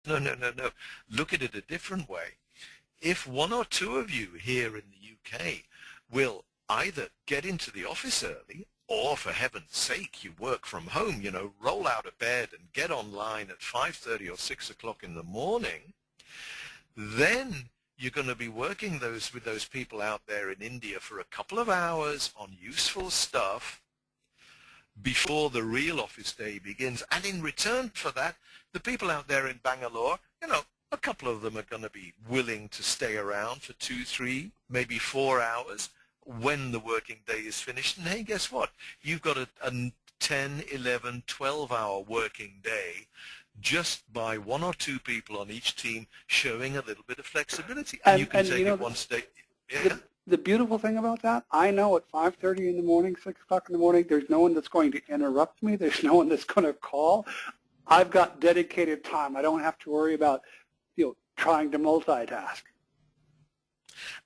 No, no, no, no. Look at it a different way. If one or two of you here in the UK will either get into the office early, or for heaven's sake, you work from home, you know, roll out of bed and get online at 5:30 or 6 o'clock in the morning, then you're going to be working with those people out there in India for a couple of hours on useful stuff before the real office day begins. And in return for that, the people out there in Bangalore, you know, a couple of them are going to be willing to stay around for 2, 3, maybe 4 hours when the working day is finished. And hey, guess what? You've got a 10, 11, 12-hour working day just by one or two people on each team showing a little bit of flexibility. And you can take it one step. Yeah. The beautiful thing about that, I know at 5:30 in the morning, 6 o'clock in the morning, there's no one that's going to interrupt me. There's no one that's going to call. I've got dedicated time. I don't have to worry about, you know, trying to multitask.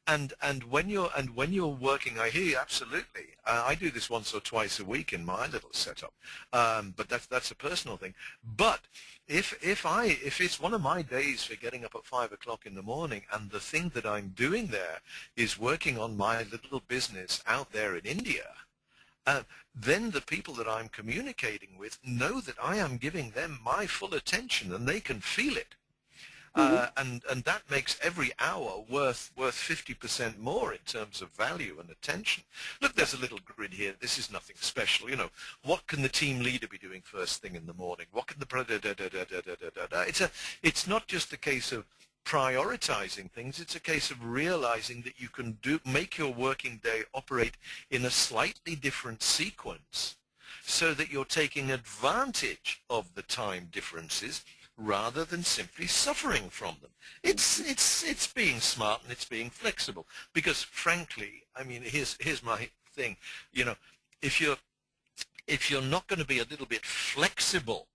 And when you're working, I hear you absolutely. I do this once or twice a week in my little setup, but that's a personal thing. But if it's one of my days for getting up at 5 o'clock in the morning, and the thing that I'm doing there is working on my little business out there in India, then the people that I'm communicating with know that I am giving them my full attention, and they can feel it. And that makes every hour worth 50% more in terms of value and attention. Look, there's a little grid here. This is nothing special. You know, what can the team leader be doing first thing in the morning? What can the It's not just a case of prioritizing things. It's a case of realizing that you can make your working day operate in a slightly different sequence, so that you're taking advantage of the time differences rather than simply suffering from them. It's being smart, and it's being flexible. Because frankly, I mean, here's my thing. You know, if you're not going to be a little bit flexible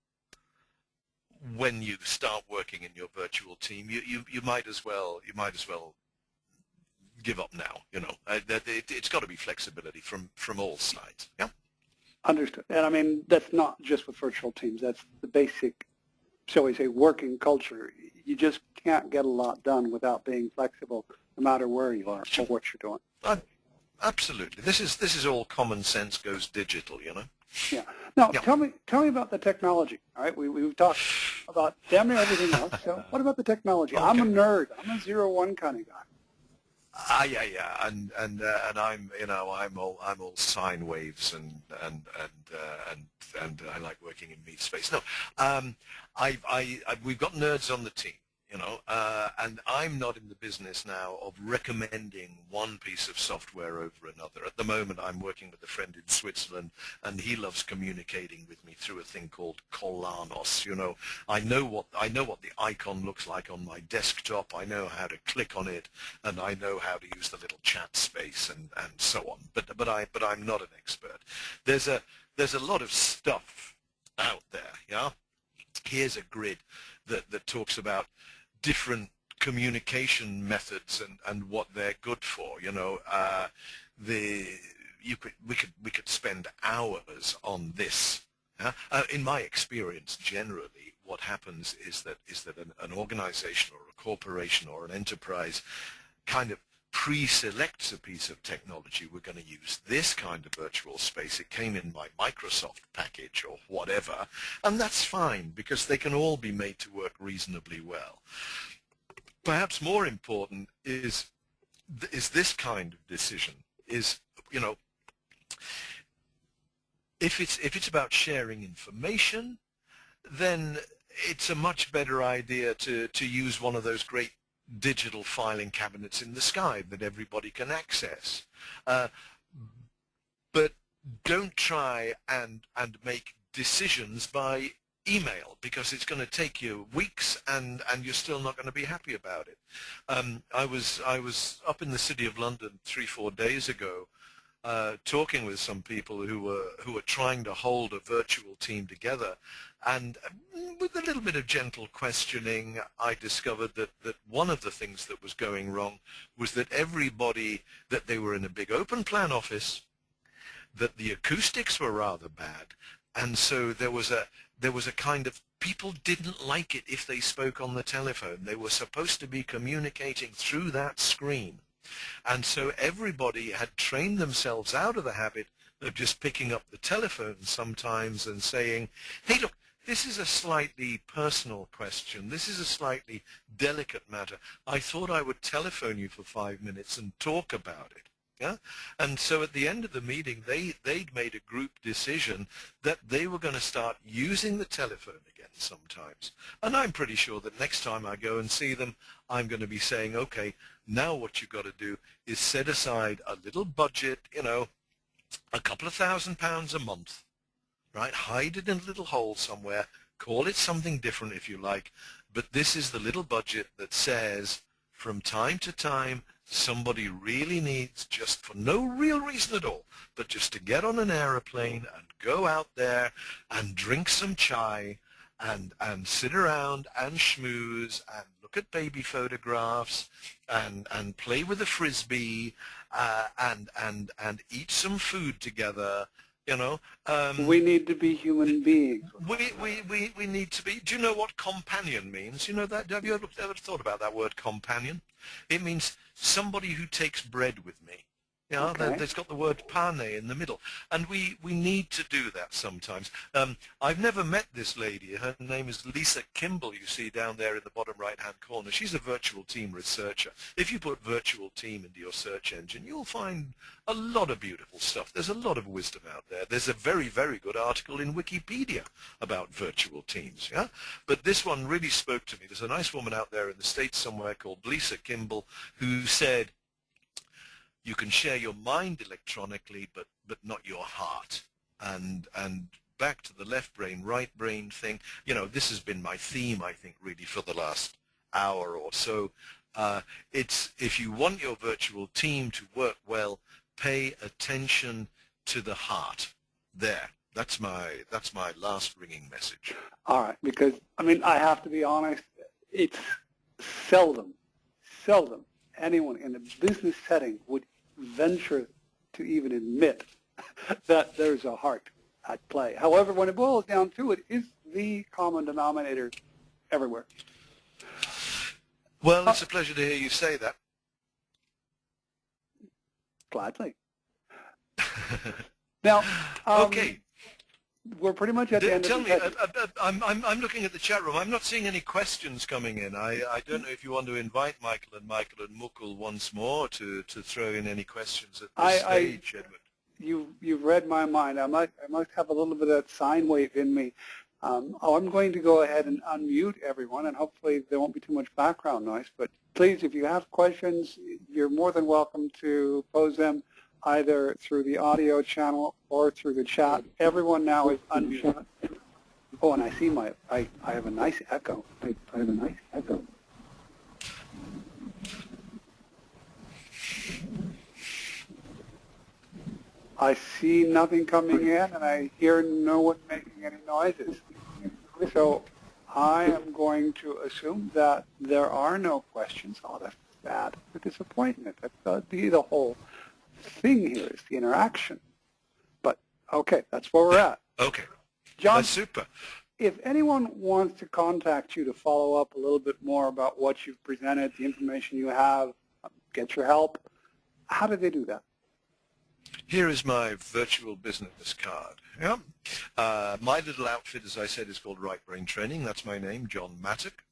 when you start working in your virtual team, you might as well give up now. You know, it's got to be flexibility from all sides. Yeah. Understood. And I mean, that's not just with virtual teams. That's the basic, shall we say, working culture. You just can't get a lot done without being flexible, no matter where you are or what you're doing. Absolutely. This is all common sense goes digital, you know. Yeah. Now, yeah. tell me about the technology. All right, we've talked about damn near everything else. So, what about the technology? Okay. I'm a nerd. I'm a 0-1 kind of guy. Yeah, and I'm, you know, I'm all sine waves and I like working in meat space. No, we've got nerds on the team, you know, and I'm not in the business now of recommending one piece of software over another. At the moment, I'm working with a friend in Switzerland, and he loves communicating with me through a thing called Colanos. You know, I know what the icon looks like on my desktop. I know how to click on it, and I know how to use the little chat space and so on. But I'm not an expert. There's a lot of stuff out there. Yeah, here's a grid that talks about different communication methods and what they're good for. You know, we could spend hours on this. In my experience, generally, what happens is that an organization or a corporation or an enterprise kind of pre-selects a piece of technology. We're going to use this kind of virtual space. It came in my Microsoft package or whatever, and that's fine because they can all be made to work reasonably well. Perhaps more important is this kind of decision. Is, you know, if it's about sharing information, then it's a much better idea to use one of those great digital filing cabinets in the sky that everybody can access. But don't try and make decisions by email, because it's going to take you weeks and you're still not going to be happy about it. I was up in the City of London 3-4 days ago talking with some people who were trying to hold a virtual team together, and with a little bit of gentle questioning, I discovered that one of the things that was going wrong was that that they were in a big open plan office, that the acoustics were rather bad, and so there was a kind of people didn't like it if they spoke on the telephone. They were supposed to be communicating through that screen. And so everybody had trained themselves out of the habit of just picking up the telephone sometimes and saying, hey, look, this is a slightly personal question. This is a slightly delicate matter. I thought I would telephone you for 5 minutes and talk about it. Yeah? And so at the end of the meeting, they'd made a group decision that they were going to start using the telephone again sometimes. And I'm pretty sure that next time I go and see them, I'm going to be saying, okay, now what you've got to do is set aside a little budget, you know, a couple of £1,000 a month, right? Hide it in a little hole somewhere. Call it something different if you like. But this is the little budget that says from time to time, somebody really needs, just for no real reason at all, but just to get on an aeroplane and go out there and drink some chai and sit around and schmooze and look at baby photographs and play with a frisbee and eat some food together. You know, we need to be human beings. We need to be. Do you know what companion means? You know that? Have you ever thought about that word companion? It means somebody who takes bread with me. You know, Okay. there's got the word pane in the middle, and we need to do that sometimes. I've never met this lady. Her name is Lisa Kimball. You see down there in the bottom right-hand corner. She's a virtual team researcher. If you put virtual team into your search engine, you'll find a lot of beautiful stuff. There's a lot of wisdom out there. There's a very, very good article in Wikipedia about virtual teams. Yeah, but this one really spoke to me. There's a nice woman out there in the States somewhere called Lisa Kimball who said, you can share your mind electronically, but not your heart. And back to the left brain, right brain thing, you know, this has been my theme, I think, really for the last hour or so. It's, if you want your virtual team to work well, pay attention to the heart. There. That's my last ringing message. All right, because, I mean, I have to be honest, it's seldom anyone in a business setting would venture to even admit that there's a heart at play. However, when it boils down to it, it's the common denominator everywhere. Well, it's a pleasure to hear you say that. Gladly. Now, okay. We're pretty much at the end Tell of the me, session. I'm looking at the chat room. I'm not seeing any questions coming in. I don't know if you want to invite Michael and Mukul once more to throw in any questions at this stage, Edward. You've read my mind. I must have a little bit of that sine wave in me. I'm going to go ahead and unmute everyone, and hopefully there won't be too much background noise. But please, if you have questions, you're more than welcome to pose them either through the audio channel or through the chat. Everyone now is unmuted. Oh, and I see I have a nice echo. I have a nice echo. I see nothing coming in, and I hear no one making any noises. So I am going to assume that there are no questions. Oh, that's bad. The disappointment. That's the whole thing here is the interaction. But okay, that's where we're at. Okay, John, that's super. If anyone wants to contact you to follow up a little bit more about what you've presented, the information you have, get your help, how do they do that? Here is my virtual business card. Yeah. My little outfit, as I said, is called Right Brain Training. That's my name, John Mattock.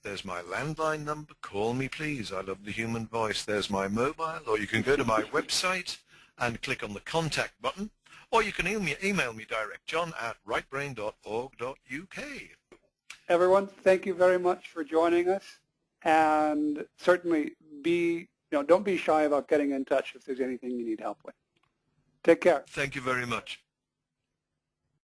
There's my landline number. Call me, please. I love the human voice. There's my mobile, or you can go to my website and click on the contact button, or you can email me direct, john@rightbrain.org.uk. Everyone, thank you very much for joining us, and certainly don't be shy about getting in touch if there's anything you need help with. Take care. Thank you very much.